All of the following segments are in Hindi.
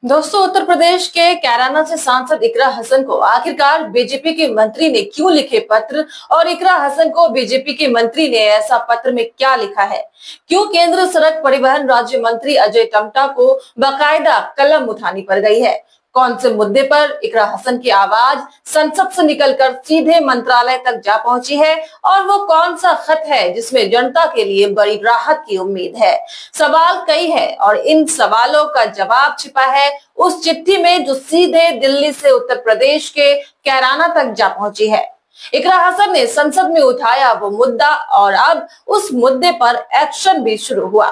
दोस्तों, उत्तर प्रदेश के कैराना से सांसद इकरा हसन को आखिरकार बीजेपी के मंत्री ने क्यों लिखे पत्र और इकरा हसन को बीजेपी के मंत्री ने ऐसा पत्र में क्या लिखा है? क्यों केंद्र सड़क परिवहन राज्य मंत्री अजय टम्टा को बाकायदा कलम उठानी पड़ गई है? कौन से मुद्दे पर इकरा हसन की आवाज संसद से निकलकर सीधे मंत्रालय तक जा पहुंची है और वो कौन सा खत है जिसमें जनता के लिए बड़ी राहत की उम्मीद है? सवाल कई है और इन सवालों का जवाब छिपा है उस चिट्ठी में जो सीधे दिल्ली से उत्तर प्रदेश के कैराना तक जा पहुंची है। इकरा हसन ने संसद में उठाया वो मुद्दा और अब उस मुद्दे पर एक्शन भी शुरू हुआ।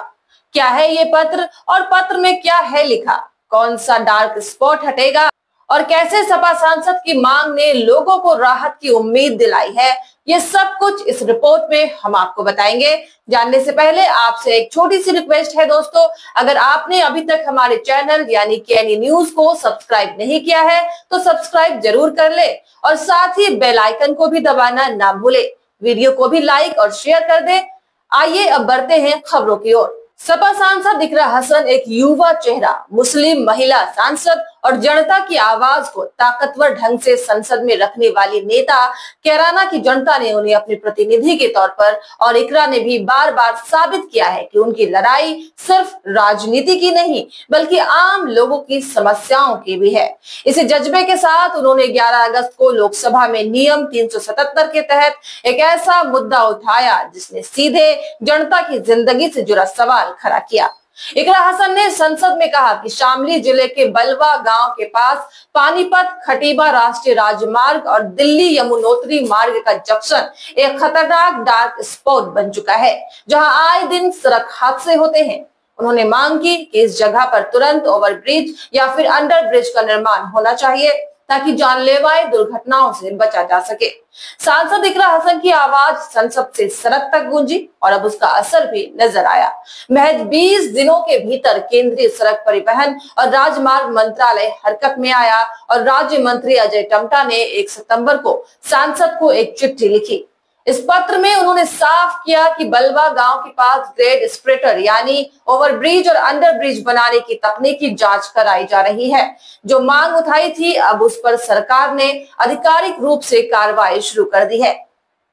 क्या है ये पत्र और पत्र में क्या है लिखा? कौन सा डार्क स्पॉट हटेगा और कैसे सपा सांसद की मांग ने लोगों को राहत की उम्मीद दिलाई है, ये सब कुछ इस रिपोर्ट में हम आपको बताएंगे। जानने से पहले आपसे एक छोटी सी रिक्वेस्ट है दोस्तों, अगर आपने अभी तक हमारे चैनल यानी केएनई न्यूज को सब्सक्राइब नहीं किया है तो सब्सक्राइब जरूर कर ले और साथ ही बेल आइकन को भी दबाना ना भूले। वीडियो को भी लाइक और शेयर कर दे। आइए अब बढ़ते हैं खबरों की ओर। सपा सांसद इकरा हसन एक युवा चेहरा, मुस्लिम महिला सांसद और जनता की आवाज को ताकतवर ढंग से संसद में रखने वाली नेता। कैराना की जनता ने उन्हें अपने प्रतिनिधि के तौर पर और इकरा ने भी बार बार साबित किया है कि उनकी लड़ाई सिर्फ राजनीति की नहीं बल्कि आम लोगों की समस्याओं की भी है। इसी जज्बे के साथ उन्होंने 11 अगस्त को लोकसभा में नियम 377 के तहत एक ऐसा मुद्दा उठाया जिसने सीधे जनता की जिंदगी से जुड़ा सवाल खड़ा किया। इकरा हसन ने संसद में कहा कि शामली जिले के बलवा गांव के पास पानीपत खटीमा राष्ट्रीय राजमार्ग और दिल्ली यमुनोत्री मार्ग का जंक्शन एक खतरनाक डार्क स्पॉट बन चुका है जहां आए दिन सड़क हादसे होते हैं। उन्होंने मांग की कि इस जगह पर तुरंत ओवरब्रिज या फिर अंडर ब्रिज का निर्माण होना चाहिए ताकि जानलेवा दुर्घटनाओं से बचा जा सके। सांसद इकरा हसन की आवाज संसद से सड़क तक गूंजी और अब उसका असर भी नजर आया। महज 20 दिनों के भीतर केंद्रीय सड़क परिवहन और राजमार्ग मंत्रालय हरकत में आया और राज्य मंत्री अजय टम्टा ने 1 सितंबर को सांसद को एक चिट्ठी लिखी। इस पत्र में उन्होंने साफ किया कि बलवा गांव के पास ग्रेड स्प्रेटर यानी ओवरब्रिज और अंडरब्रिज बनाने की तकनीकी जांच कराई जा रही है। जो मांग उठाई थी अब उस पर सरकार ने आधिकारिक रूप से कार्रवाई शुरू कर दी है।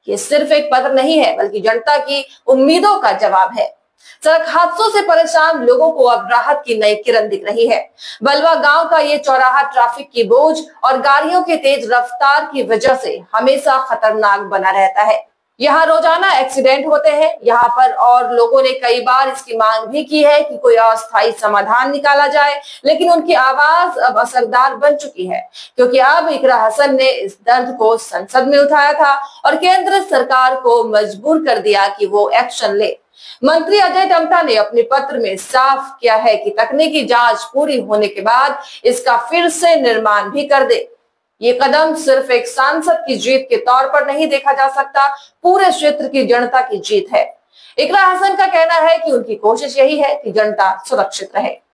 ये सिर्फ एक पत्र नहीं है बल्कि जनता की उम्मीदों का जवाब है। सड़क हादसों से परेशान लोगों को अब राहत की नई किरण दिख रही है। बलवा गांव का ये चौराहा ट्रैफिक की बोझ और गाड़ियों के तेज रफ्तार की वजह से हमेशा खतरनाक बना रहता है। यहाँ रोजाना एक्सीडेंट होते हैं यहाँ पर और लोगों ने कई बार इसकी मांग भी की है कि कोई अस्थायी समाधान निकाला जाए, लेकिन उनकी आवाज अब असरदार बन चुकी है क्योंकि अब इकरा हसन ने इस दर्द को संसद में उठाया था और केंद्र सरकार को मजबूर कर दिया कि वो एक्शन ले। मंत्री अजय टम्टा ने अपने पत्र में साफ किया है कि तकनीकी जांच पूरी होने के बाद इसका फिर से निर्माण भी कर दे। ये कदम सिर्फ एक सांसद की जीत के तौर पर नहीं देखा जा सकता, पूरे क्षेत्र की जनता की जीत है। इकरा हसन का कहना है कि उनकी कोशिश यही है कि जनता सुरक्षित रहे।